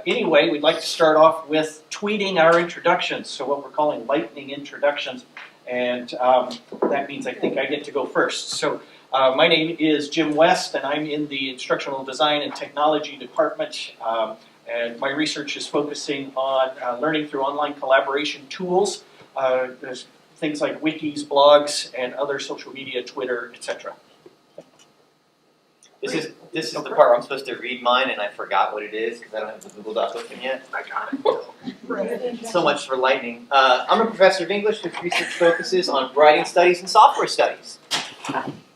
anyway, we'd like to start off with tweeting our introductions, so what we're calling lightning introductions. And that means I think I get to go first. So my name is Jim West, and I'm in the Instructional Design and Technology Department. And my research is focusing on learning through online collaboration tools. There's things like wikis, blogs, and other social media, Twitter, etc. This is the part where I'm supposed to read mine, and I forgot what it is because I don't have the Google Doc open yet. I got it. So much for lightning. I'm a professor of English whose research focuses on writing studies and software studies.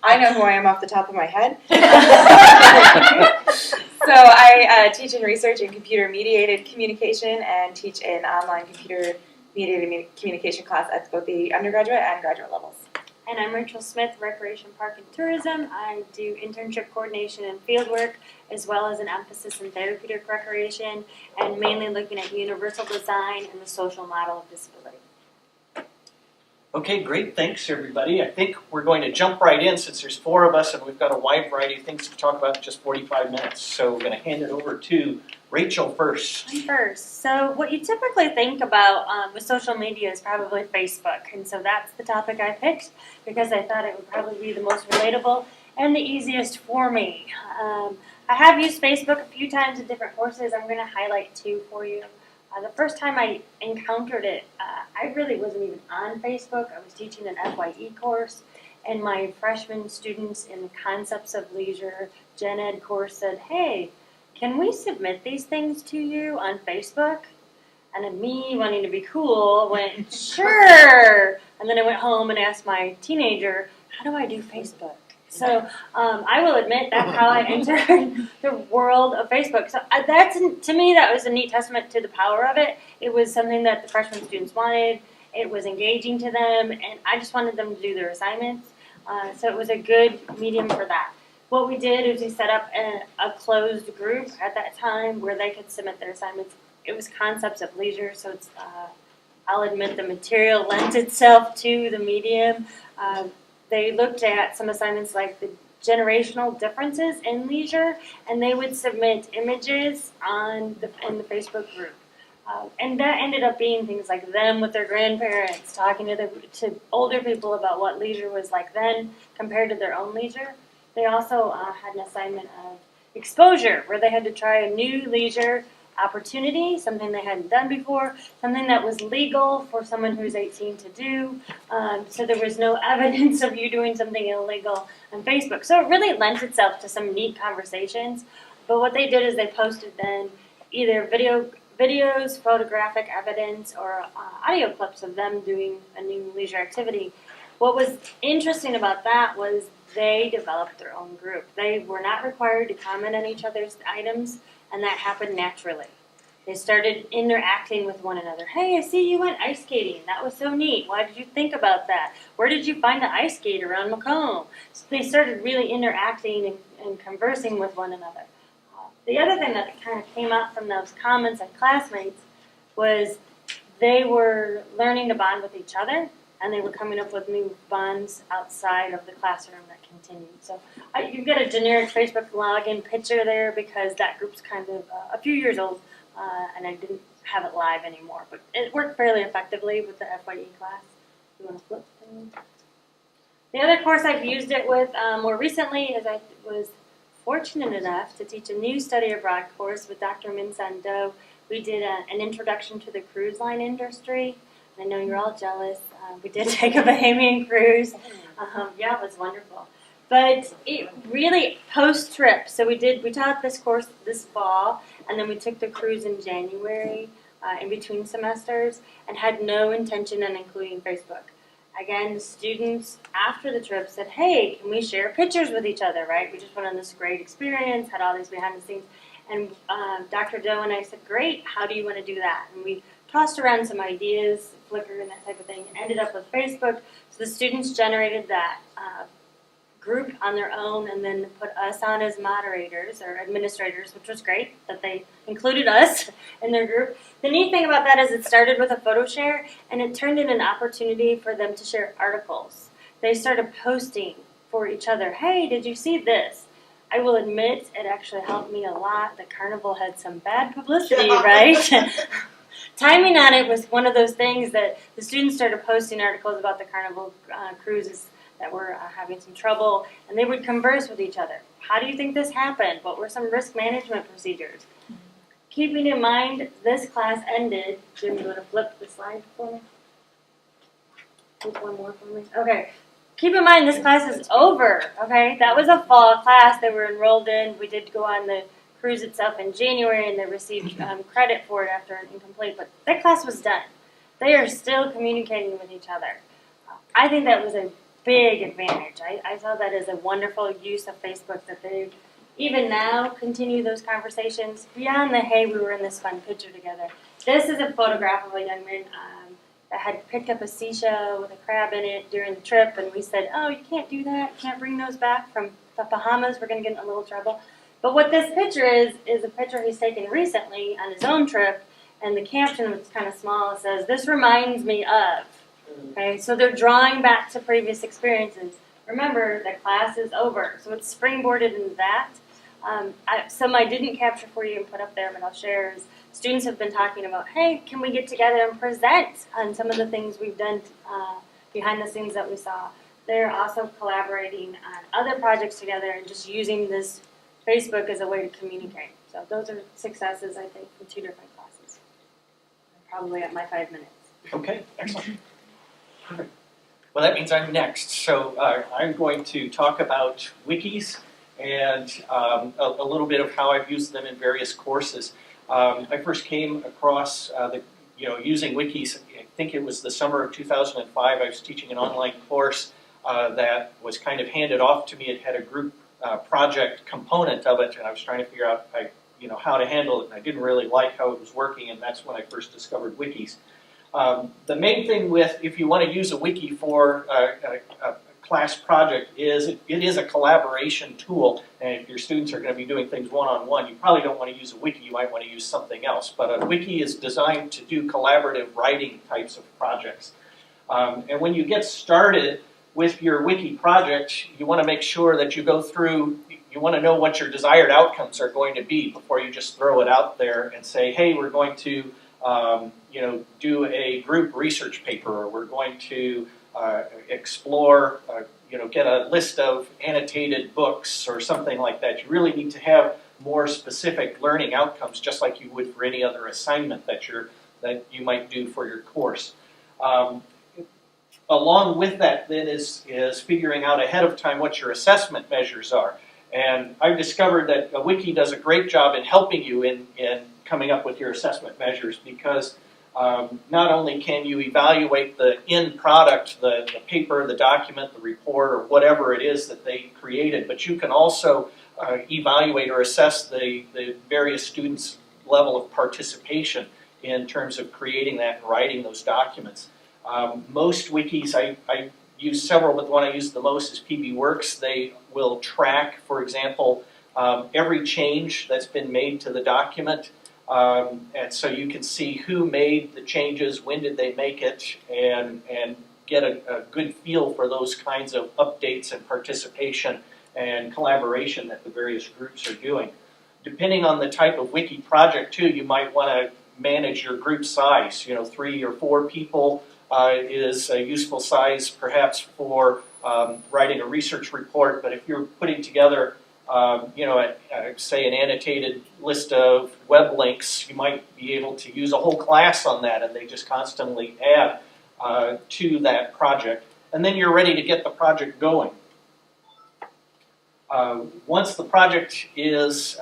I know who I am off the top of my head. So I teach and research in computer-mediated communication and teach an online computer-mediated communication class at both the undergraduate and graduate levels. And I'm Rachel Smith, Recreation, Park, and Tourism. I do internship coordination and fieldwork, as well as an emphasis in therapeutic recreation, and mainly looking at universal design and the social model of disability. Okay, great. Thanks, everybody. I think we're going to jump right in since there's 4 of us and we've got a wide variety of things to talk about in just 45 minutes. So we're going to hand it over to Rachel first. I'm first. So what you typically think about with social media is probably Facebook. And so that's the topic I picked because I thought it would probably be the most relatable and the easiest for me. I have used Facebook a few times in different courses. I'm going to highlight 2 for you. The first time I encountered it, I really wasn't even on Facebook. I was teaching an FYE course, and my freshman students in the Concepts of Leisure Gen Ed course said, "Hey, can we submit these things to you on Facebook?" And then me, wanting to be cool, went, "Sure." And then I went home and asked my teenager, "How do I do Facebook?" So I will admit that's how I entered the world of Facebook. So to me, that was a neat testament to the power of it. It was something that the freshman students wanted. It was engaging to them, and I just wanted them to do their assignments. So it was a good medium for that. What we did is we set up a closed group at that time where they could submit their assignments. It was Concepts of Leisure, so it's, I'll admit the material lent itself to the medium. They looked at some assignments like the generational differences in leisure, and they would submit images in the Facebook group. And that ended up being things like them with their grandparents, talking to older people about what leisure was like then compared to their own leisure. They also had an assignment of exposure, where they had to try a new leisure opportunity, something they hadn't done before, something that was legal for someone who's 18 to do. So there was no evidence of you doing something illegal on Facebook. So it really lent itself to some neat conversations. But what they did is they posted then either videos, photographic evidence, or audio clips of them doing a new leisure activity. What was interesting about that was they developed their own group. They were not required to comment on each other's items, and that happened naturally. They started interacting with one another. "Hey, I see you went ice skating. That was so neat. Why did you think about that? Where did you find the ice skate around Macomb?" So they started really interacting and conversing with one another. The other thing that kind of came out from those comments and classmates was they were learning to bond with each other, and they were coming up with new bonds outside of the classroom that continued. So you've got a generic Facebook login picture there because that group's kind of a few years old, and I didn't have it live anymore. But it worked fairly effectively with the FYE class. You want to flip things? The other course I've used it with more recently is I was fortunate enough to teach a new study abroad course with Dr. Minsan Do. We did an introduction to the cruise line industry. I know you're all jealous. We did take a Bahamian cruise. Yeah, it was wonderful. But it really post-trip. So we taught this course this fall, and then we took the cruise in January in between semesters and had no intention on including Facebook. Again, the students after the trip said, "Hey, can we share pictures with each other?" Right? We just went on this great experience, had all these behind the scenes. And Dr. Doe and I said, "Great, how do you want to do that?" And we tossed around some ideas, Flickr and that type of thing, ended up with Facebook. So the students generated that group on their own and then put us on as moderators or administrators, which was great that they included us in their group. The neat thing about that is it started with a photo share, and it turned into an opportunity for them to share articles. They started posting for each other. "Hey, did you see this?" I will admit it actually helped me a lot. The carnival had some bad publicity, right? Timing on it was one of those things that the students started posting articles about the carnival cruises that were having some trouble, and they would converse with each other. How do you think this happened? What were some risk management procedures? Keeping in mind this class ended, Jim, you want to flip the slide for me? Flip one more for me. Okay. Keep in mind this class is over, okay? That was a fall class they were enrolled in. We did go on the cruise itself in January and they received credit for it after an incomplete, but that class was done. They are still communicating with each other. I think that was a big advantage. I saw that as a wonderful use of Facebook that they even now continue those conversations beyond the, hey, we were in this fun picture together. This is a photograph of a young man that had picked up a seashell with a crab in it during the trip, and we said, oh, you can't do that, you can't bring those back from the Bahamas, we're going to get in a little trouble. But what this picture is a picture he's taken recently on his own trip, and the caption, which is kind of small, says, this reminds me of. Okay, so they're drawing back to previous experiences. Remember, the class is over, so it's springboarded into that. Some I didn't capture for you and put up there, but I'll share is students have been talking about, hey, can we get together and present on some of the things we've done behind the scenes that we saw. They're also collaborating on other projects together and just using this Facebook as a way to communicate. So those are successes, I think, from 2 different classes. I'm probably at my 5 minutes. Okay, excellent. Perfect. Well, that means I'm next. So I'm going to talk about wikis and a little bit of how I've used them in various courses. I first came across using wikis, I think it was the summer of 2005. I was teaching an online course that was kind of handed off to me. It had a group project component of it, and I was trying to figure out how to handle it, and I didn't really like how it was working, and that's when I first discovered wikis. The main thing with, if you want to use a wiki for a class project, is it is a collaboration tool, and if your students are going to be doing things one-on-one, you probably don't want to use a wiki, you might want to use something else. But a wiki is designed to do collaborative writing types of projects. And when you get started with your wiki project, you want to make sure that you go through, you want to know what your desired outcomes are going to be before you just throw it out there and say, hey, we're going to do a group research paper, or we're going to explore, get a list of annotated books or something like that. You really need to have more specific learning outcomes, just like you would for any other assignment that you might do for your course. Along with that, then, is figuring out ahead of time what your assessment measures are. And I've discovered that a wiki does a great job in helping you in coming up with your assessment measures, because not only can you evaluate the end product, the paper, the document, the report, or whatever it is that they created, but you can also evaluate or assess the various students' level of participation in terms of creating that and writing those documents. Most wikis, I use several, but the one I use the most is PBWorks. They will track, for example, every change that's been made to the document. And so you can see who made the changes, when did they make it, and get a good feel for those kinds of updates and participation and collaboration that the various groups are doing. Depending on the type of wiki project, too, you might want to manage your group size. 3 or 4 people is a useful size, perhaps, for writing a research report. But if you're putting together say an annotated list of web links, you might be able to use a whole class on that, and they just constantly add to that project. And then you're ready to get the project going. Once the project has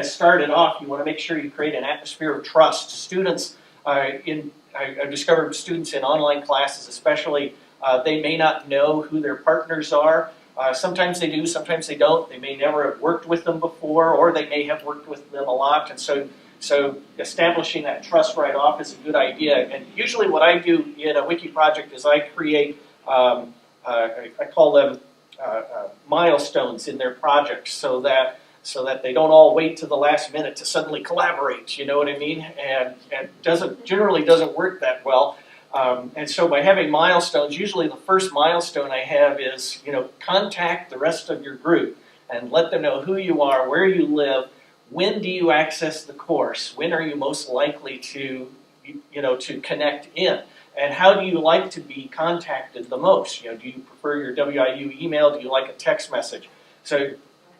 started off, you want to make sure you create an atmosphere of trust. Students, I've discovered students in online classes especially, they may not know who their partners are. Sometimes they do, sometimes they don't. They may never have worked with them before, or they may have worked with them a lot. And so establishing that trust right off is a good idea. And usually what I do in a wiki project is I create, I call them milestones in their projects, so that they don't all wait to the last minute to suddenly collaborate, you know what I mean? And generally doesn't work that well. And so by having milestones, usually the first milestone I have is, contact the rest of your group and let them know who you are, where you live, when do you access the course, when are you most likely to, to connect in, and how do you like to be contacted the most? Do you prefer your WIU email? Do you like a text message? So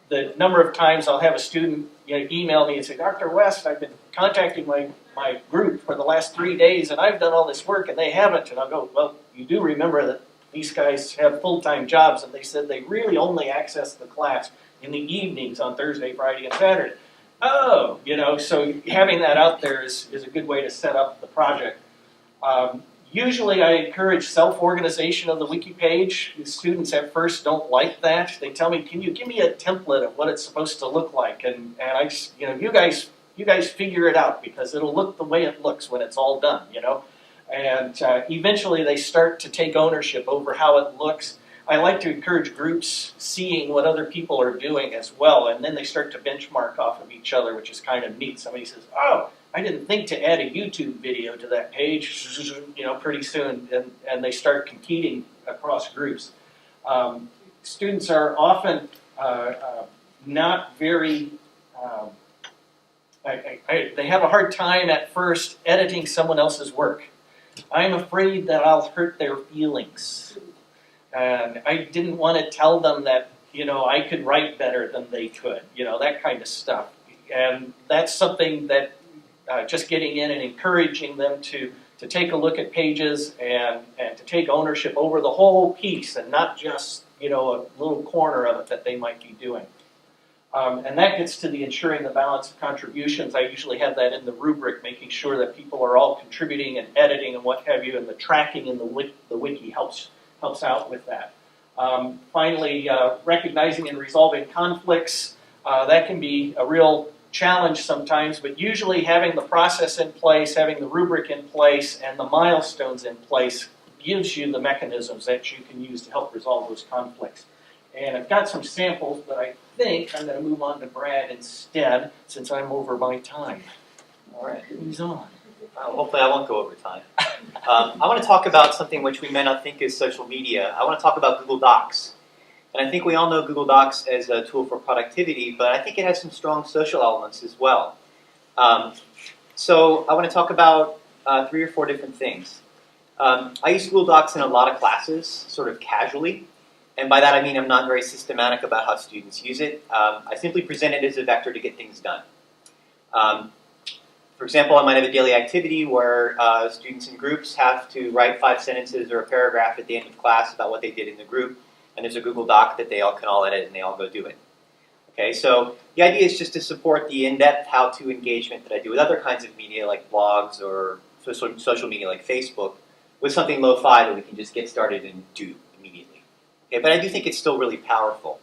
the number of times I'll have a student email me and say, Dr. West, I've been contacting my group for the last 3 days and I've done all this work and they haven't. And I'll go, well, you do remember that these guys have full-time jobs and they said they really only access the class in the evenings on Thursday, Friday, and Saturday. Oh, so having that out there is a good way to set up the project. Usually I encourage self-organization of the wiki page. The students at first don't like that. They tell me, can you give me a template of what it's supposed to look like? And I just, you guys figure it out because it'll look the way it looks when it's all done, And eventually they start to take ownership over how it looks. I like to encourage groups seeing what other people are doing as well, and then they start to benchmark off of each other, which is kind of neat. Somebody says, oh, I didn't think to add a YouTube video to that page, pretty soon, and they start competing across groups. Students are often not very, they have a hard time at first editing someone else's work. I'm afraid that I'll hurt their feelings. And I didn't want to tell them that, I could write better than they could, that kind of stuff. And that's something that just getting in and encouraging them to take a look at pages and to take ownership over the whole piece and not just, a little corner of it that they might be doing. And that gets to the ensuring the balance of contributions. I usually have that in the rubric, making sure that people are all contributing and editing and what have you, and the tracking in the wiki helps out with that. Finally, recognizing and resolving conflicts. That can be a real challenge sometimes, but usually having the process in place, having the rubric in place, and the milestones in place gives you the mechanisms that you can use to help resolve those conflicts. And I've got some samples, but I think I'm going to move on to Brad instead, since I'm over my time. All right. Who's on? Hopefully I won't go over time. I want to talk about something which we may not think is social media. I want to talk about Google Docs. And I think we all know Google Docs as a tool for productivity, but I think it has some strong social elements as well. So I want to talk about 3 or 4 different things. I use Google Docs in a lot of classes, sort of casually. And by that I mean I'm not very systematic about how students use it. I simply present it as a vector to get things done. For example, I might have a daily activity where students in groups have to write 5 sentences or a paragraph at the end of class about what they did in the group. And there's a Google Doc that they all can all edit and they all go do it. Okay, so the idea is just to support the in-depth how-to engagement that I do with other kinds of media like blogs or social media like Facebook with something lo-fi that we can just get started and do immediately. Okay, but I do think it's still really powerful.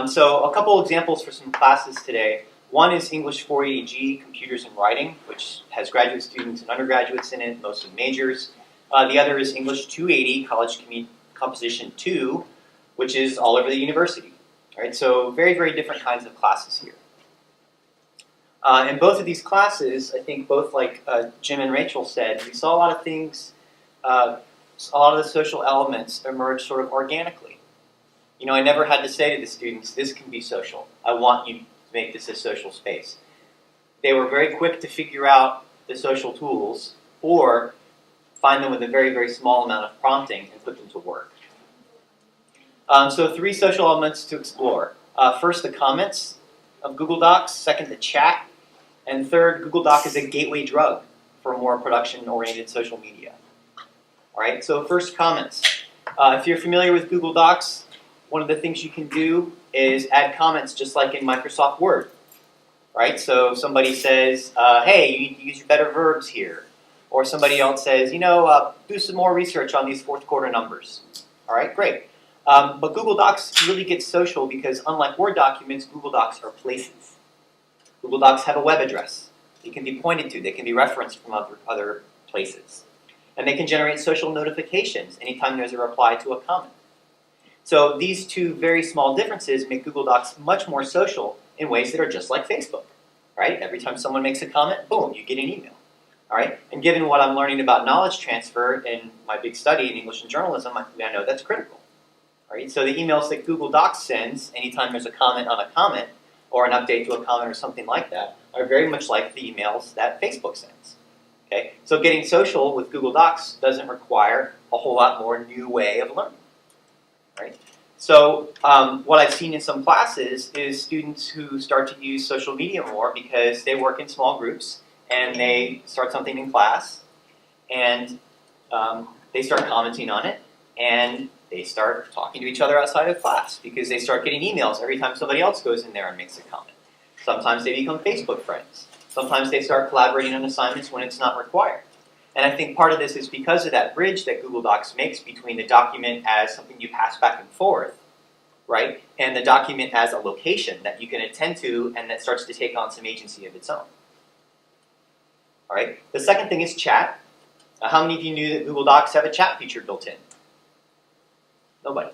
So a couple examples for some classes today. One is English 480G, Computers and Writing, which has graduate students and undergraduates in it, mostly majors. The other is English 280, College Composition 2, which is all over the university. All right, so very, very different kinds of classes here. In both of these classes, I think both like Jim and Rachel said, we saw a lot of things, a lot of the social elements emerge sort of organically. I never had to say to the students, this can be social. I want you to make this a social space. They were very quick to figure out the social tools or find them with a very, very small amount of prompting and put them to work. So 3 social elements to explore. First, the comments of Google Docs. Second, the chat. And third, Google Doc is a gateway drug for more production-oriented social media. All right, so first, comments. If you're familiar with Google Docs, one of the things you can do is add comments just like in Microsoft Word. Right, so somebody says, hey, you need to use better verbs here. Or somebody else says, do some more research on these 4th quarter numbers. All right, great. But Google Docs really gets social because unlike Word documents, Google Docs are places. Google Docs have a web address. They can be pointed to. They can be referenced from other places. And they can generate social notifications anytime there's a reply to a comment. So these 2 very small differences make Google Docs much more social in ways that are just like Facebook. Right? Every time someone makes a comment, boom, you get an email. All right? And given what I'm learning about knowledge transfer in my big study in English and journalism, I know that's critical. Right? So the emails that Google Docs sends anytime there's a comment on a comment or an update to a comment or something like that are very much like the emails that Facebook sends. Okay? So getting social with Google Docs doesn't require a whole lot more new way of learning. Right? So what I've seen in some classes is students who start to use social media more because they work in small groups and they start something in class and they start commenting on it and they start talking to each other outside of class because they start getting emails every time somebody else goes in there and makes a comment. Sometimes they become Facebook friends. Sometimes they start collaborating on assignments when it's not required. And I think part of this is because of that bridge that Google Docs makes between the document as something you pass back and forth, right, and the document as a location that you can attend to and that starts to take on some agency of its own. All right. The second thing is chat. How many of you knew that Google Docs have a chat feature built in? Nobody.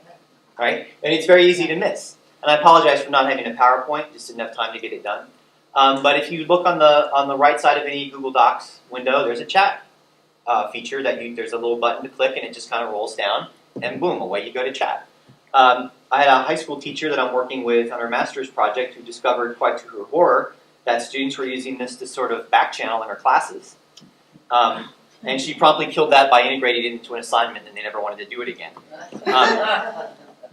Right? And it's very easy to miss. And I apologize for not having a PowerPoint, just didn't have time to get it done. But if you look on the right side of any Google Docs window, there's a chat feature that there's a little button to click and it just kind of rolls down and boom, away you go to chat. I had a high school teacher that I'm working with on her master's project who discovered, quite to her horror, that students were using this to sort of back channel in her classes. And she promptly killed that by integrating it into an assignment and they never wanted to do it again.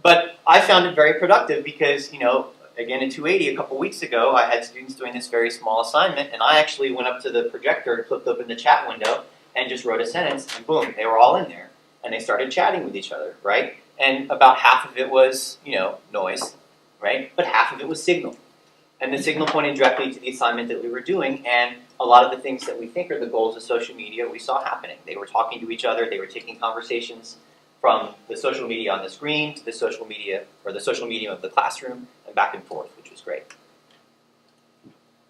But I found it very productive because, you know, again in 280 a couple weeks ago, I had students doing this very small assignment and I actually went up to the projector and flipped open the chat window and just wrote a sentence and boom, they were all in there. And they started chatting with each other, right? And about half of it was, you know, noise, right? But half of it was signal. And the signal pointed directly to the assignment that we were doing, and a lot of the things that we think are the goals of social media we saw happening. They were talking to each other, they were taking conversations from the social media on the screen to the social media, or the social medium of the classroom, and back and forth, which was great.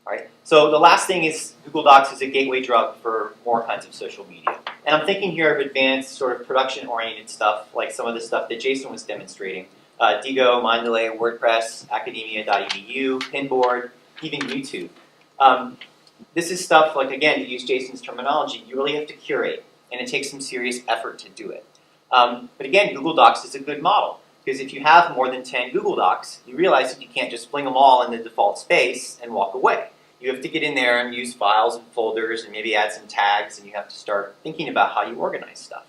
All right. So the last thing is Google Docs is a gateway drug for more kinds of social media. And I'm thinking here of advanced sort of production-oriented stuff, like some of the stuff that Jason was demonstrating. Digo, Mendeley, WordPress, Academia.edu, Pinboard, even YouTube. This is stuff, like again, to use Jason's terminology, you really have to curate, and it takes some serious effort to do it. But again, Google Docs is a good model, because if you have more than 10 Google Docs, you realize that you can't just fling them all in the default space and walk away. You have to get in there and use files and folders and maybe add some tags, and you have to start thinking about how you organize stuff.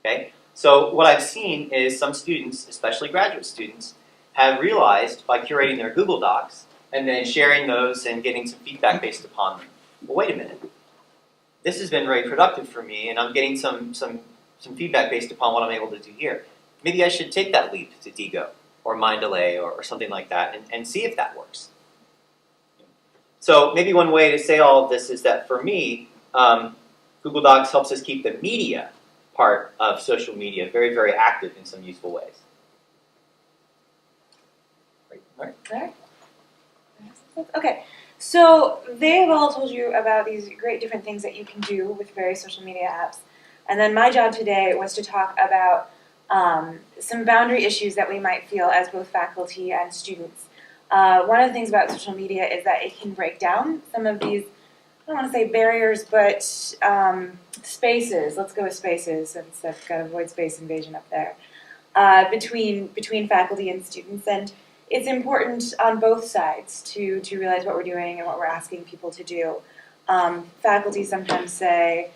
Okay? So what I've seen is some students, especially graduate students, have realized by curating their Google Docs and then sharing those and getting some feedback based upon them. Well, wait a minute. This has been very productive for me, and I'm getting some feedback based upon what I'm able to do here. Maybe I should take that leap to Digo or Mendeley or something like that and see if that works. So maybe one way to say all of this is that for me, Google Docs helps us keep the media part of social media very, very active in some useful ways. There? Okay, so they've all told you about these great different things that you can do with various social media apps. And then my job today was to talk about some boundary issues that we might feel as both faculty and students. One of the things about social media is that it can break down some of these, I don't want to say barriers, but spaces. Let's go with spaces since I've got a void space invasion up there. Between faculty and students, and it's important on both sides to realize what we're doing and what we're asking people to do. Faculty sometimes say,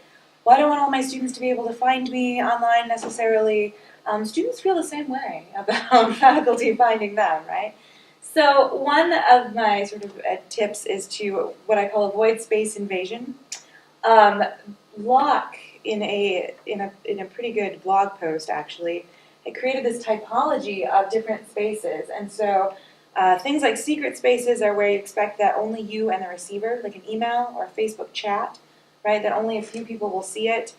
well, I don't want all my students to be able to find me online necessarily. Students feel the same way about faculty finding them, right? So one of my sort of tips is to what I call a void space invasion. Locke, in a pretty good blog post actually, it created this typology of different spaces. And so things like secret spaces are where you expect that only you and the receiver, like an email or a Facebook chat, right, that only a few people will see it.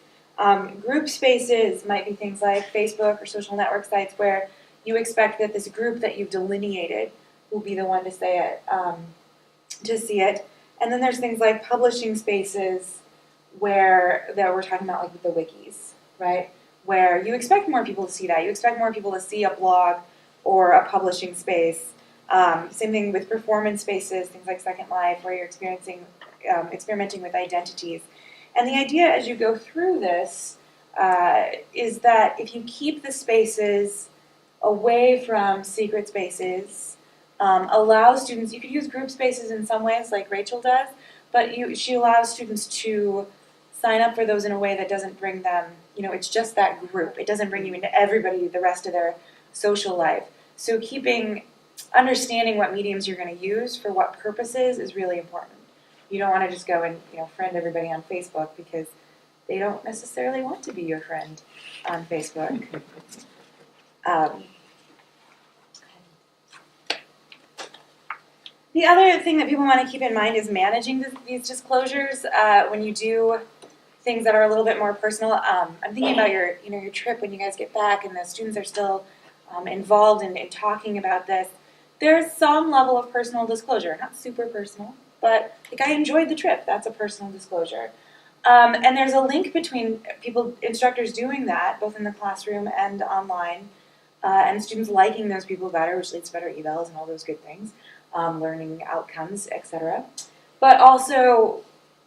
Group spaces might be things like Facebook or social network sites where you expect that this group that you've delineated will be the one to say it, to see it. And then there's things like publishing spaces that we're talking about, like with the wikis, right? Where you expect more people to see that. You expect more people to see a blog or a publishing space. Same thing with performance spaces, things like Second Life, where you're experimenting with identities. And the idea as you go through this is that if you keep the spaces away from secret spaces, allow students, you could use group spaces in some ways like Rachel does, but she allows students to sign up for those in a way that doesn't bring them, it's just that group. It doesn't bring you into everybody, the rest of their social life. So understanding what mediums you're going to use for what purposes is really important. You don't want to just go and friend everybody on Facebook because they don't necessarily want to be your friend on Facebook. The other thing that people want to keep in mind is managing these disclosures when you do things that are a little bit more personal. I'm thinking about your trip when you guys get back and the students are still involved in talking about this. There's some level of personal disclosure, not super personal, but like I enjoyed the trip. That's a personal disclosure. And there's a link between instructors doing that, both in the classroom and online, and students liking those people better, which leads to better evals and all those good things, learning outcomes, etc. But also,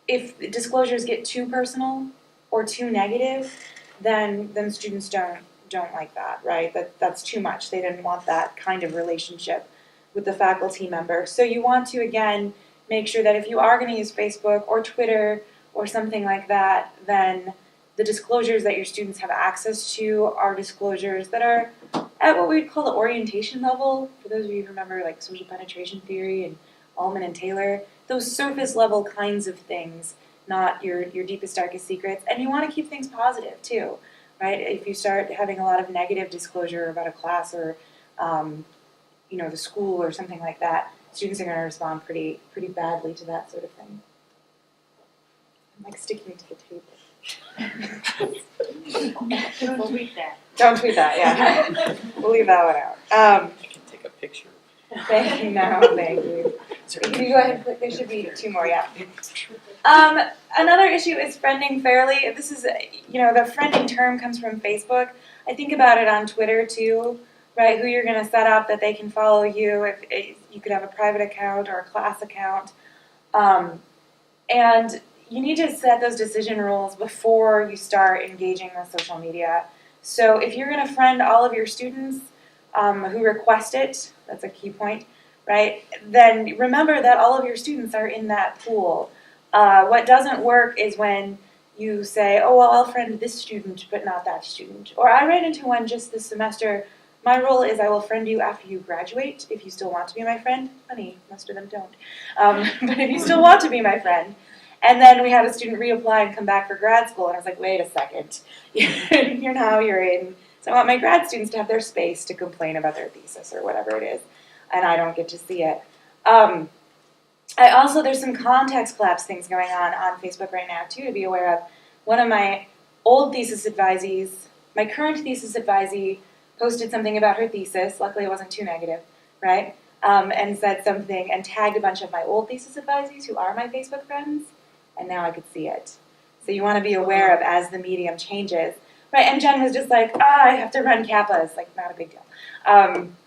if disclosures get too personal or too negative, then students don't like that, right? That's too much. They didn't want that kind of relationship with the faculty member. So you want to, again, make sure that if you are going to use Facebook or Twitter or something like that, then the disclosures that your students have access to are disclosures that are at what we would call the orientation level. For those of you who remember like social penetration theory and Ullman and Taylor, those surface level kinds of things, not your deepest, darkest secrets. And you want to keep things positive too, right? If you start having a lot of negative disclosure about a class or the school or something like that, students are going to respond pretty badly to that sort of thing. I'm like sticking to the table. Don't tweet that. Don't tweet that, yeah. We'll leave that one out. I can take a picture. Thank you. Can you go ahead and click? There should be 2 more, yeah. Another issue is friending fairly. This is, the friending term comes from Facebook. I think about it on Twitter too, right? Who you're going to set up that they can follow you. If you could have a private account or a class account. And you need to set those decision rules before you start engaging with social media. So if you're going to friend all of your students who request it, that's a key point, right? Then remember that all of your students are in that pool. What doesn't work is when you say, oh, well, I'll friend this student, but not that student. Or I ran into one just this semester. My rule is I will friend you after you graduate, if you still want to be my friend. Funny, most of them don't. But if you still want to be my friend. And then we had a student reapply and come back for grad school, and I was like, wait a second. You're in. So I want my grad students to have their space to complain about their thesis or whatever it is, and I don't get to see it. There's some context collapse things going on Facebook right now, too, to be aware of. One of my old thesis advisees, my current thesis advisee, posted something about her thesis. Luckily, it wasn't too negative, right? And said something and tagged a bunch of my old thesis advisees who are my Facebook friends, and now I could see it. So you want to be aware of as the medium changes. Right, and Jen was just like, I have to run Kappas. Like, not a big deal.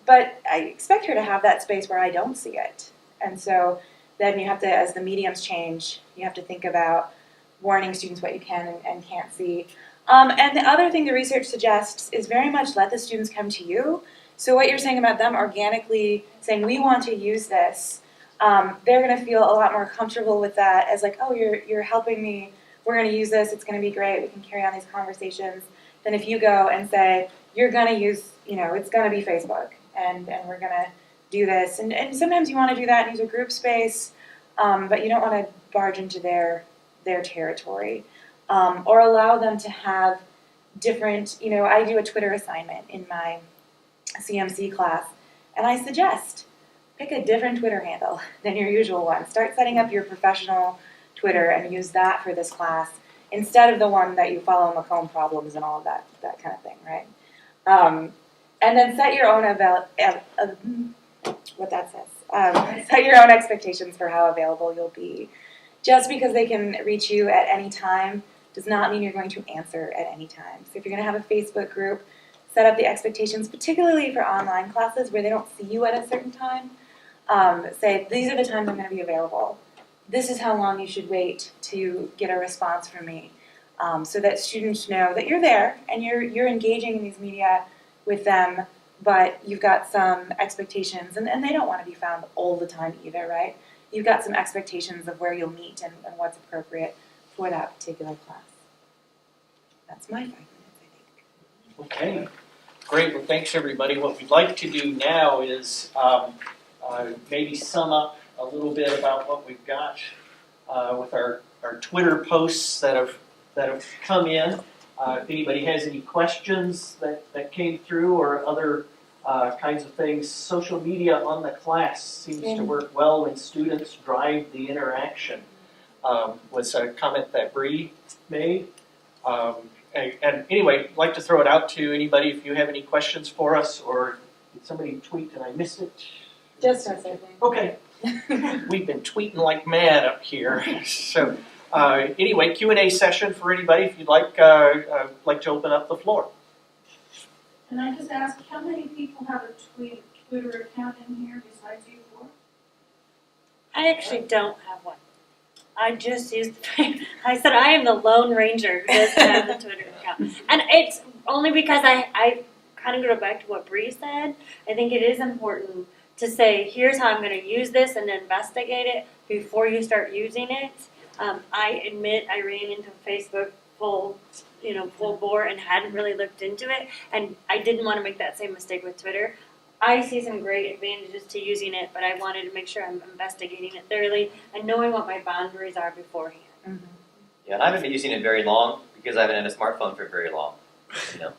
But I expect her to have that space where I don't see it. And so then you have to, as the mediums change, you have to think about warning students what you can and can't see. And the other thing the research suggests is very much let the students come to you. So what you're saying about them organically saying, we want to use this, they're going to feel a lot more comfortable with that as like, oh, you're helping me. We're going to use this. It's going to be great. We can carry on these conversations. Then if you go and say, you're going to use, it's going to be Facebook, and we're going to do this. And sometimes you want to do that and use a group space, but you don't want to barge into their territory. Or allow them to have different, I do a Twitter assignment in my CMC class, and I suggest pick a different Twitter handle than your usual one. Start setting up your professional Twitter and use that for this class instead of the one that you follow Macomb problems and all of that kind of thing, right? And then set your own set your own expectations for how available you'll be. Just because they can reach you at any time does not mean you're going to answer at any time. So if you're going to have a Facebook group, set up the expectations, particularly for online classes where they don't see you at a certain time. Say, these are the times I'm going to be available. This is how long you should wait to get a response from me, so that students know that you're there and you're engaging in these media with them but you've got some expectations, and they don't want to be found all the time either, right? You've got some expectations of where you'll meet and what's appropriate for that particular class. That's my 5 minutes, I think. Okay, great. Well, thanks everybody. What we'd like to do now is maybe sum up a little bit about what we've got with our Twitter posts that have come in. If anybody has any questions that came through or other kinds of things, social media on the class seems to work well when students drive the interaction. Was a comment that Bree made. And anyway, I'd like to throw it out to anybody if you have any questions for us, or did somebody tweet and I missed it? Just us, I think. Okay. We've been tweeting like mad up here. So anyway, Q&A session for anybody if you'd like to open up the floor. Can I just ask, how many people have a Twitter account in here besides you four? I actually don't have one. I just use I said I am the Lone Ranger who doesn't have the Twitter account. And it's only because I kind of go back to what Bree said. I think it is important to say, here's how I'm going to use this and investigate it before you start using it. I admit I ran into Facebook full bore and hadn't really looked into it. And I didn't want to make that same mistake with Twitter. I see some great advantages to using it, but I wanted to make sure I'm investigating it thoroughly and knowing what my boundaries are beforehand. Mm-hmm. Yeah, and I haven't been using it very long because I haven't had a smartphone for very long. So.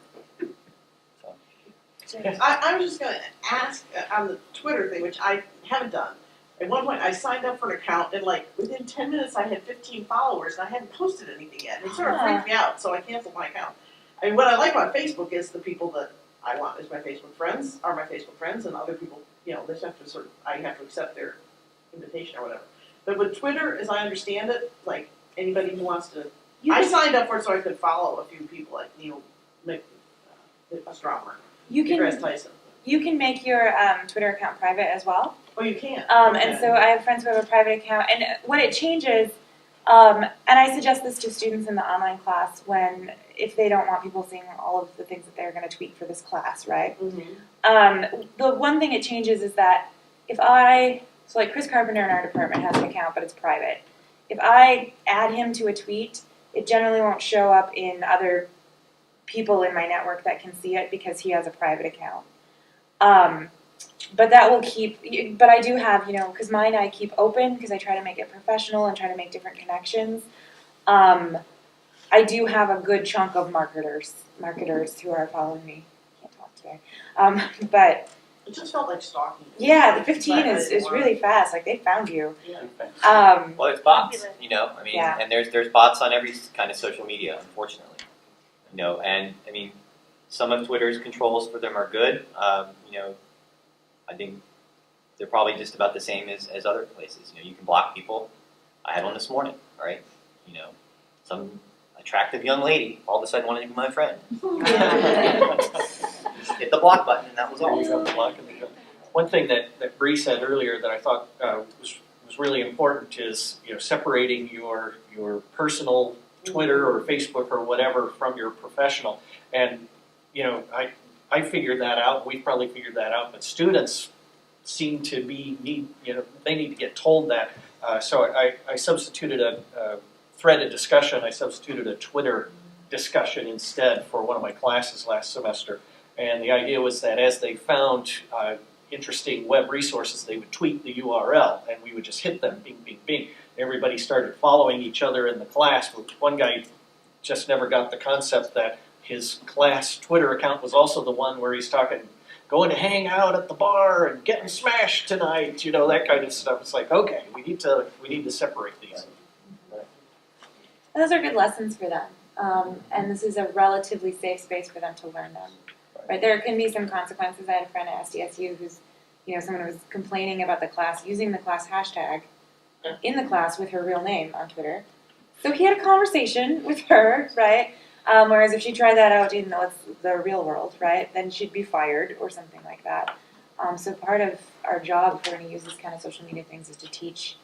I was just going to ask on the Twitter thing, which I haven't done. At one point, I signed up for an account, and within 10 minutes, I had 15 followers, and I hadn't posted anything yet. It sort of freaked me out, so I canceled my account. I mean, what I like about Facebook is the people that I want as my Facebook friends are my Facebook friends, and other people, they have to I have to accept their invitation or whatever. But with Twitter, as I understand it, anybody who wants to, I signed up for it so I could follow a few people like Neil Astronomer. You can make your Twitter account private as well. Oh, you can. And so I have friends who have a private account, and when it changes, and I suggest this to students in the online class if they don't want people seeing all of the things that they're going to tweet for this class, right? Mm-hmm. The one thing it changes is that Chris Carpenter in our department has an account, but it's private. If I add him to a tweet, it generally won't show up in other people in my network that can see it because he has a private account. But that will but I do have, because mine I keep open because I try to make it professional and try to make different connections. I do have a good chunk of marketers who are following me. Can't talk today. But it just felt like stalking. Yeah, the 15 is really fast. They found you. Yeah. Well, it's bots, and there's bots on every kind of social media, unfortunately. And I mean, some of Twitter's controls for them are good. I think they're probably just about the same as other places. You can block people. I had one this morning, right? Some attractive young lady all of a sudden wanted to be my friend. Just hit the block button, and that was all. One thing that Bree said earlier that I thought was really important is separating your personal Twitter or Facebook or whatever from your professional. And I figured that out. We probably figured that out, but students seem to need to get told that. So I substituted a threaded discussion. I substituted a Twitter discussion instead for one of my classes last semester. And the idea was that as they found interesting web resources, they would tweet the URL, and we would just hit them, bing, bing, bing. Everybody started following each other in the class. One guy just never got the concept that his class Twitter account was also the one where he's going to hang out at the bar and getting smashed tonight, that kind of stuff. It's okay, we need to separate these. Those are good lessons for them, and this is a relatively safe space for them to learn them. Right? There can be some consequences. I had a friend at SDSU who's, someone was complaining about the class using the class hashtag in the class with her real name on Twitter. So he had a conversation with her, right? Whereas if she tried that out in the real world, right, then she'd be fired or something like that. So part of our job if we're going to use this kind of social media things is to teach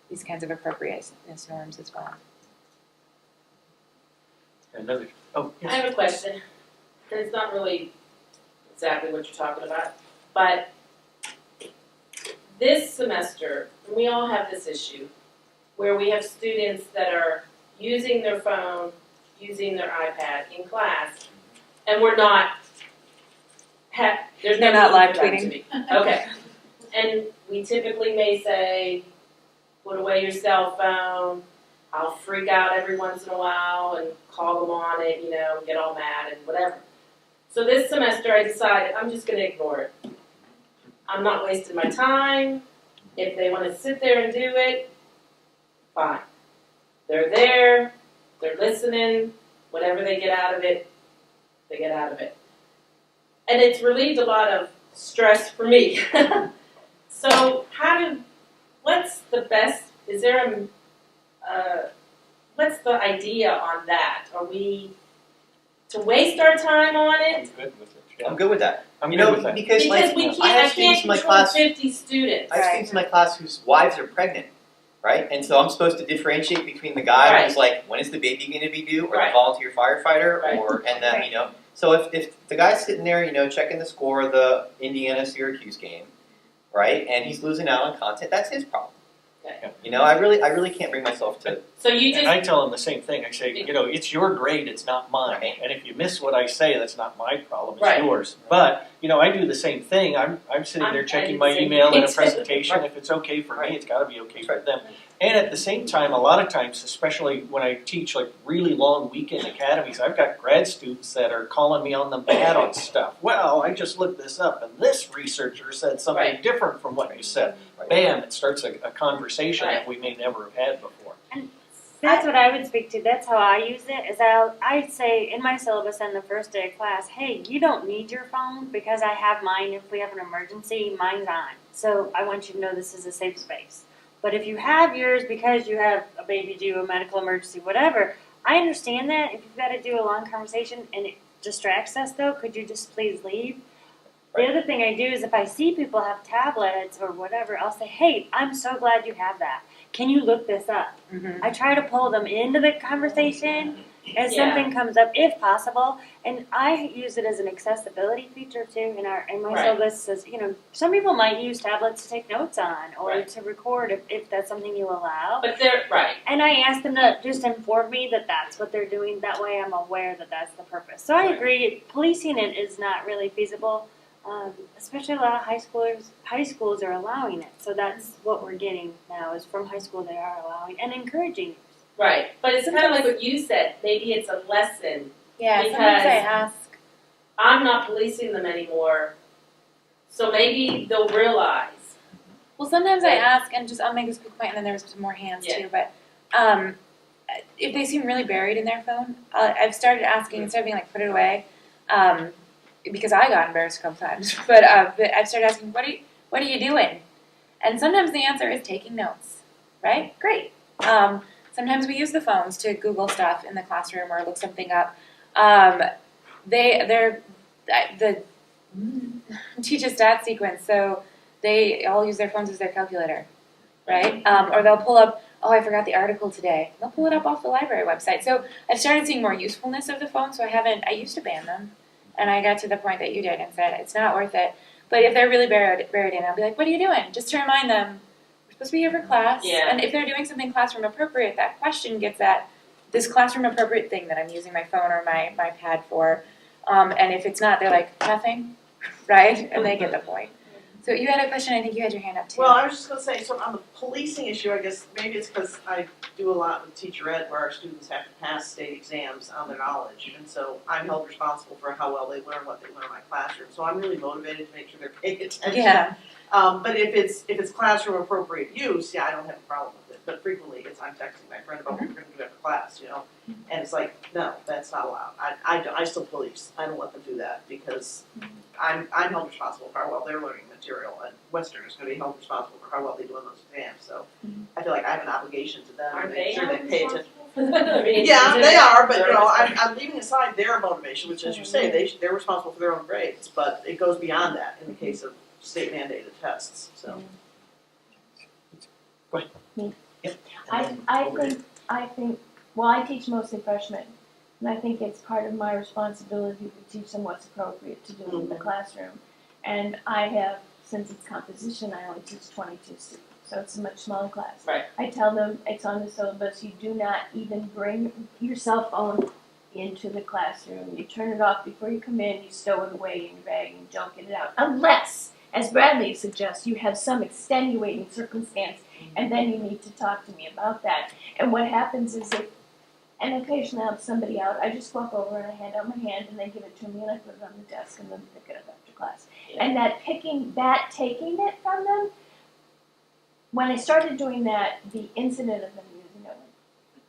these kinds of appropriateness norms as well. Yes. I have a question. It's not really exactly what you're talking about. But this semester, we all have this issue where we have students that are using their phone, using their iPad in class, and we're not, there's no They're not need live for them to tweeting. be. Okay. And we typically may say, put away your cell phone. I'll freak out every once in a while and call them on it, you know, get all mad and whatever. So this semester I decided I'm just going to ignore it. I'm not wasting my time. If they want to sit there and do it, fine. They're there, they're listening, whatever they get out of it, they get out of it. And it's relieved a lot of stress for me. So what's the best, is there what's the idea on that? Are we to waste our time on it? I'm good with it. Yeah. I'm good with that. I'm You good know, with that. because Because like we I can't, I have can't students in my control class. 50 students. I have students in my class whose wives are pregnant, right? And so I'm supposed to differentiate between the guy who's like, when is the baby going to be due, or the Right. volunteer firefighter, Right. or and then Right. you know. So if the guy's sitting there, you know, checking the score of the Indiana-Syracuse game, right, and he's losing out on content, that's his problem. Okay. You know, I really can't bring myself to. So you And just, I tell them the same thing. I say, you know, it's your grade, it's not mine. Right. And if you miss what I say, that's not my problem, it's Right. yours. But, you know, I do the same thing. I'm sitting there I checking do my the same email in a thing. presentation. Right. If it's okay for Right. me, it's gotta be okay That's for right. them. And at the same time, a lot of times, especially when I teach like really long weekend academies, I've got grad students that are calling me on the bad on stuff. Well, I just looked this up and this researcher said something Right. different from what you said. Right. Bam, it starts a conversation Right. that we may never have had before. That's what I would speak to. That's how I use it. Is I say in my syllabus on the first day of class, hey, you don't need your phone because I have mine. If we have an emergency, mine's on. So I want you to know this is a safe space. But if you have yours because you have a baby due, a medical emergency, whatever, I understand that. If you've got to do a long conversation and it distracts us, though, could you just please leave? The other thing I do is if I see people have tablets or whatever, I'll say, hey, I'm so glad you have that. Can you look this up? Mhm. I try to pull them into the conversation as Yeah. something comes up, if possible. And I use it as an accessibility feature too. In my Right. syllabus says, you know, some people might use tablets to take notes on or Right. to record if that's something you allow. but they're, right. And I ask them to just inform me that that's what they're doing. That way I'm aware that that's the purpose. So I Right. agree, policing it is not really feasible. Especially a lot of high schools are allowing it. So that's what we're getting now is from high school they are allowing and encouraging. Right. But it's kind of like what you said. Maybe it's a lesson. Yeah, Because- sometimes I ask. I'm not policing them anymore. So maybe they'll realize. Well, sometimes I Right. ask, and just I'll make this quick point, and then there's some more hands Yeah. too. But if they seem really buried in their phone, I've started asking instead of being like, put it away, because I got embarrassed a couple times. But I've started asking, what are you doing? And sometimes the answer is taking notes. Right? Great. Sometimes we use the phones to Google stuff in the classroom or look something up. They're the teach a stat sequence, so they all use their phones as their calculator, right? Or they'll pull up, oh, I forgot the article today. They'll pull it up off the library website. So I've started seeing more usefulness of the phone, so I used to ban them, and I got to the point that you did and said, it's not worth it. But if they're really buried in, I'll be like, what are you doing? Just to remind them, we're supposed to be here for class. Yeah. And if they're doing something classroom appropriate, that question gets at this classroom appropriate thing that I'm using my phone or my pad for. And if it's not, they're like, nothing, right? And they get the point. So you had a question, I think you had your hand up too. Well, I was just gonna say, so on the policing issue, I guess maybe it's because I do a lot with teacher ed where our students have to pass state exams on their knowledge. And so I'm held responsible for how well they learn what they learn in my classroom. So I'm really motivated to make sure they're paying attention. Yeah. But if it's classroom appropriate use, yeah, I don't have a problem with it. But frequently it's I'm texting my friend about what we're gonna do after class, you know? And it's like, no, that's not allowed. I still police. I don't let them do that because I'm held responsible for how well they're learning material, and Western is going to be held responsible for how well they do on those exams. So I feel like I have an obligation to them to Aren't make they sure they pay attention. I mean, Yeah, isn't they it are, but their you know, responsibility? I'm leaving aside their motivation, which, as you say, they're responsible for their own grades. But it goes beyond that in the case of state mandated tests. So Yep. I think, well, I teach mostly freshmen, And I think it's part of my responsibility to teach them what's appropriate to do in the classroom. And I have, since it's composition, I only teach 22 students, so it's a much smaller class. Right. I tell them it's on the syllabus, you do not even bring your cell phone into the classroom. You turn it off before you come in, you stow it away in your bag and you don't get it out. Unless, as Bradley suggests, you have some extenuating circumstance, and then you need to talk to me about that. And what happens is and occasionally I have somebody out, I just walk over and I hand out my hand and they give it to me and I put it on the desk and then pick it up after class. Yeah. And taking it from them, when I started doing that, the incident of them using it went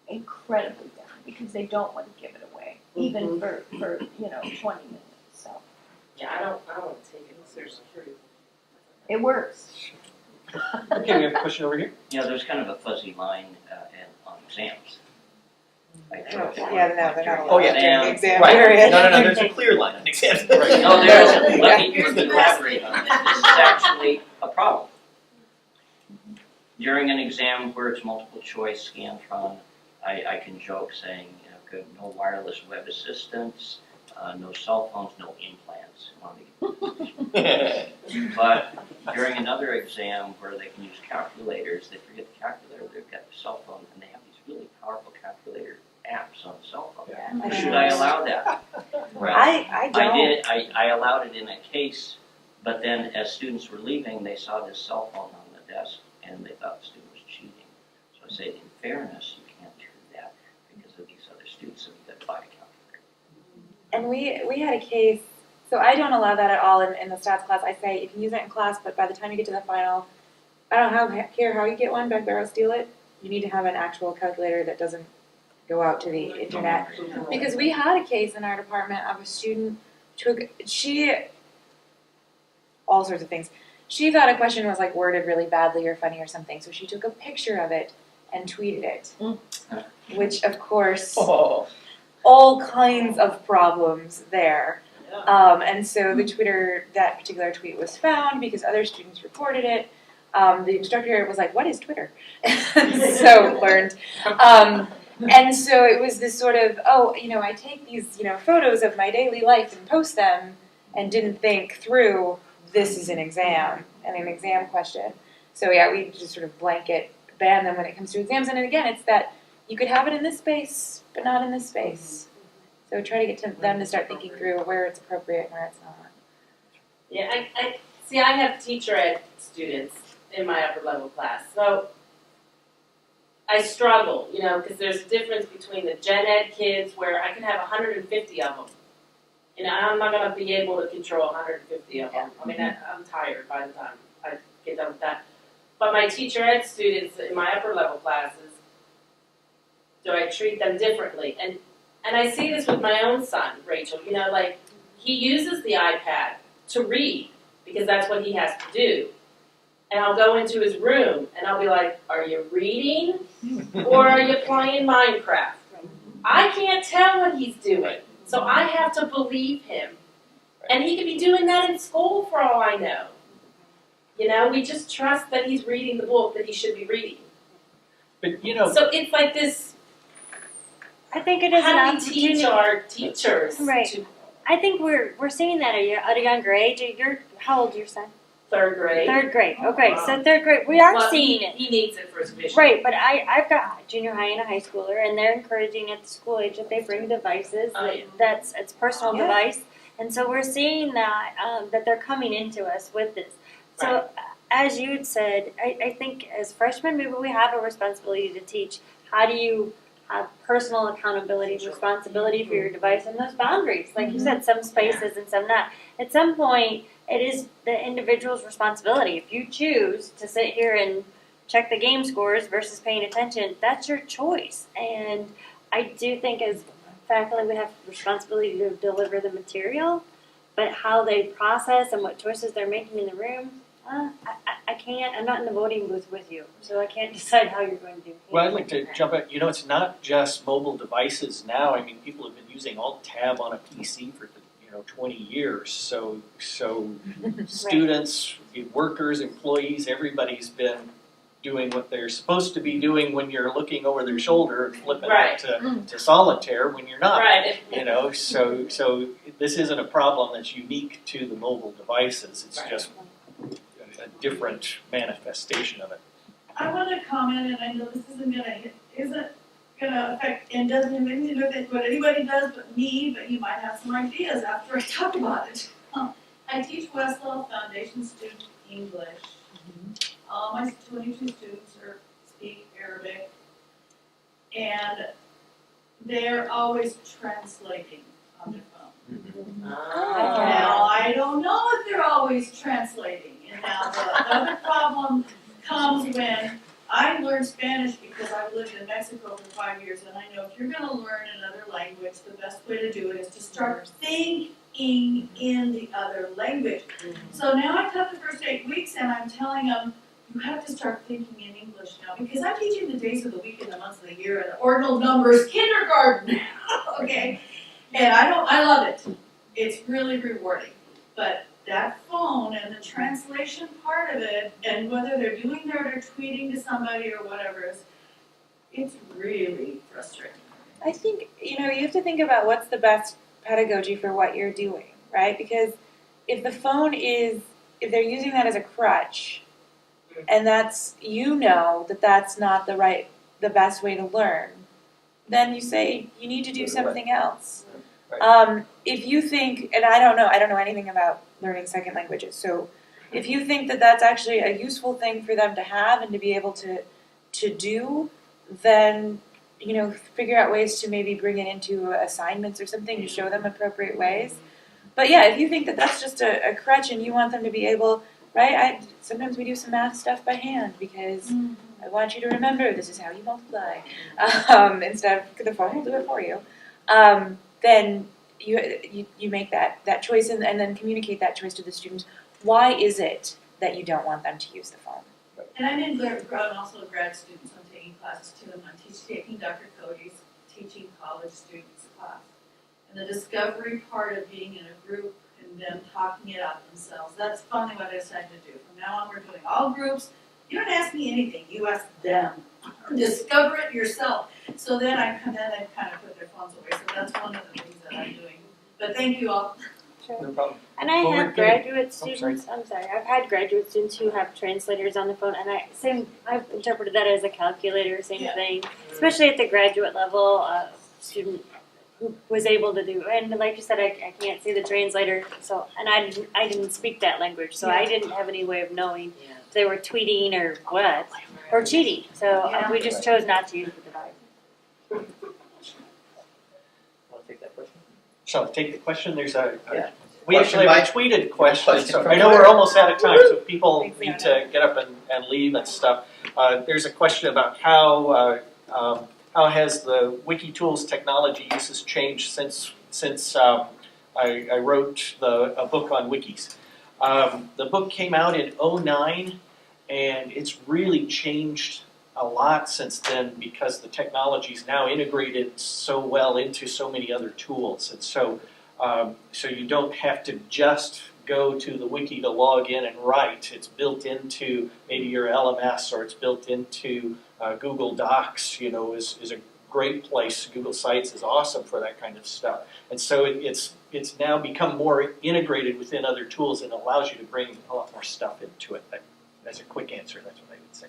incredibly down because they don't want to give it away, even for 20 minutes. So Yeah, I don't want to take it. There's security. it works. Okay, we have a question over here. Yeah, there's kind of a fuzzy line on exams. Yeah, no, they're not Oh, yeah. allowed to exam Right. period. No, there's a clear line on exams. Right. No, there isn't. Let me elaborate on this. This is actually a problem. During an exam where it's multiple choice Scantron, I can joke saying, good, no wireless web assistance, no cell phones, no implants. But during another exam where they can use calculators, they forget the calculator, they've got the cell phone, and they have these really powerful calculator apps on the cell phone. Yeah. Should I allow that? Well, I don't. I did. I allowed it in a case, but then as students were leaving, they saw this cell phone on the desk, and they thought the student was cheating. So I said, in fairness, you can't do that because of these other students, so you got to buy a calculator. And we had a case, so I don't allow that at all in the stats class. I say you can use it in class, but by the time you get to the final, I don't care how you get one, back there, I'll steal it. You need to have an actual calculator that doesn't go out to the internet. Because we had a case in our department of a student all sorts of things. She thought a question was like worded really badly or funny or something, so she took a picture of it and tweeted it. Which of course, all kinds of problems there. And so that particular tweet was found because other students reported it. The instructor was like, "What is Twitter?" So learned. And so it was this sort of, I take these, photos of my daily life and post them, and didn't think through, this is an exam and an exam question. So yeah, we just sort of blanket ban them when it comes to exams. And again, it's that you could have it in this space, but not in this space. So try to get them to start thinking through where it's appropriate and where it's not. Yeah, I have teacher ed students in my upper level class. So I struggle, because there's a difference between the gen ed kids where I can have 150 of them. I'm not going to be able to control 150 of them. I mean, I'm tired by the time I get done with that. But my teacher ed students in my upper level classes, do I treat them differently? And I see this with my own son, Rachel. He uses the iPad to read because that's what he has to do. And I'll go into his room and I'll be like, are you reading or are you playing Minecraft? I can't tell what he's doing, so I have to believe him. And he could be doing that in school for all I know. We just trust that he's reading the book that he should be reading. But So it's like this, I think it is an how do we teach opportunity. our teachers Right. to I think we're seeing that at a younger age. How old is your son? third grade? Third grade. Okay, Wow. so third grade, we are Well, seeing it. He needs it for his vision. Right, but I've got junior high and a high schooler, and they're encouraging at the school age that they bring devices. Oh, yeah. It's personal Yeah. device, and so we're seeing that that they're coming into us with this. So as you had said, I think as freshmen, maybe we have a responsibility to teach. How do you have personal accountability and responsibility for your device and those boundaries? Like you said, some spaces and some not. At some point, it is the individual's responsibility. If you choose to sit here and check the game scores versus paying attention, that's your choice. And I do think as faculty we have responsibility to deliver the material, but how they process and what choices they're making in the room, I can't. I'm not in the voting booth with you, so I can't decide how you're going to do it. Well, I'd like to jump in. It's not just mobile devices now. I mean, people have been using Alt-Tab on a PC for 20 years. So students, workers, employees, everybody's been doing what they're supposed to be doing when you're looking over their shoulder and flipping Right. out to solitaire when you're not. Right. You know, so this isn't a problem that's unique to the mobile devices. It's Right. just a different manifestation of it. I want to comment, and I know this isn't gonna affect, and doesn't have anything to do with what anybody does but me, but you might have some ideas after I talk about it. I teach Westlaw Foundation student English. All my 22 students speak Arabic, and they're always translating on their phone. Now, I don't know if they're always translating, and now the other problem comes when I learned Spanish because I've lived in Mexico for 5 years, and I know if you're gonna learn another language, the best way to do it is to start thinking in the other language. So now I taught the first 8 weeks, and I'm telling them, you have to start thinking in English now, because I'm teaching the days of the week and the months of the year and the ordinal numbers kindergarten, okay? And I love it. It's really rewarding. But that phone and the translation part of it, and whether they're doing that or tweeting to somebody or whatever, it's really frustrating. I think, you have to think about what's the best pedagogy for what you're doing, right? Because if the phone if they're using that as a crutch, and that's not the best way to learn, then you say you need to do something else. Right. If you think, and I don't know anything about learning second languages, so if you think that that's actually a useful thing for them to have and to be able to do, then figure out ways to maybe bring it into assignments or something to show them appropriate ways. But yeah, if you think that that's just a crutch and you want them to be able, right? Sometimes we do some math stuff by hand because I want you to remember this is how you multiply, instead of the phone will do it for you. Then you make that choice and then communicate that choice to the students. Why is it that you don't want them to use the phone? And I'm also grad students. I'm taking classes to them. I'm taking Dr. Cody's teaching college students a class. And the discovery part of being in a group and them talking it out themselves, that's finally what I decided to do. From now on, we're doing all groups. You don't ask me anything. You ask them. Discover it yourself. So then they kind of put their phones away. So that's one of the things that I'm doing. But thank you all. No problem. And I Well, have we're getting- graduate students. I'm sorry. I've had graduate students who have translators on the phone, and I've interpreted that as a calculator, same Yeah. thing. Especially at the graduate level, a student who was able to do. And like you said, I can't see the translator, so I didn't speak that language, so I didn't have any way of knowing if they were tweeting or what or cheating. So we just chose not to use the device. Want to take that question? Shall I take the question? There's Yeah. we actually have a tweeted question. So I know we're almost out of time, so people need to get up and leave and stuff. There's a question about how has the WikiTools technology uses changed since I wrote a book on wikis. The book came out in 2009, and it's really changed a lot since then because the technology is now integrated so well into so many other tools, and so you don't have to just go to the wiki to log in and write. It's built into maybe your LMS, or it's built into Google Docs. Is a great place. Google Sites is awesome for that kind of stuff, and so it's now become more integrated within other tools and allows you to bring a lot more stuff into it. That's a quick answer. That's what I would say.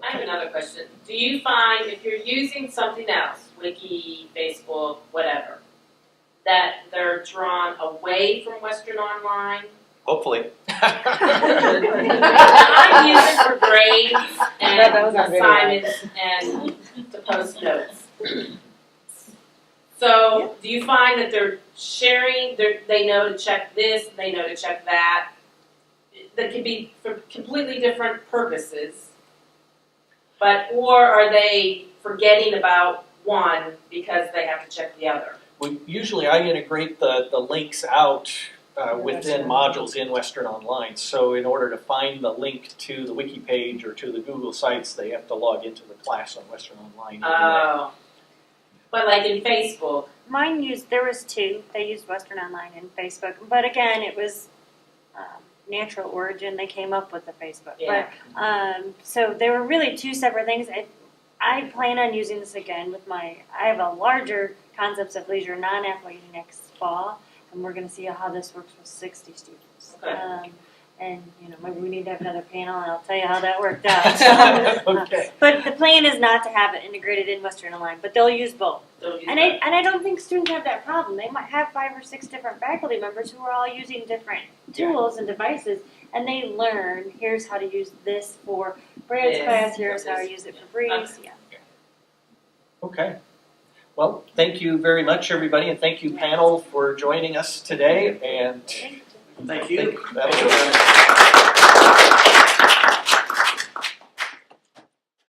I have another question. Do you find if you're using something else, Wiki, Facebook, whatever, that they're drawn away from Western Online? Hopefully. I use it for grades and That was on video. assignments and to post notes. So, do you find that they're sharing, they know to check this, they know to check that? That could be for completely different purposes. Or are they forgetting about one because they have to check the other? Well, usually I integrate the links out within modules in Western Online. So in order to find the link to the wiki page or to the Google Sites, they have to log into the class on Western Online. Oh. But like in Facebook. There was two. They used Western Online and Facebook. But again, it was natural origin they came up with the Facebook. Yeah. But so they were really two separate things. I plan on using this again with I have a larger concepts of leisure non-athlete next fall, and we're going to see how this works with 60 students. Okay. And maybe we need to have another panel, and I'll tell you how that worked out. Okay. But the plan is not to have it integrated in Western Aligned, but they'll use both. Don't use And that. I don't think students have that problem. They might have 5 or 6 different faculty members who are all using different tools and devices, and they learn, here's how to use this for Brad's Yes. class, here's how to use it for Bree's. Yeah. Okay. Well, thank you very much, everybody, and thank you, panel, for joining us today. And Thank you. I think that'll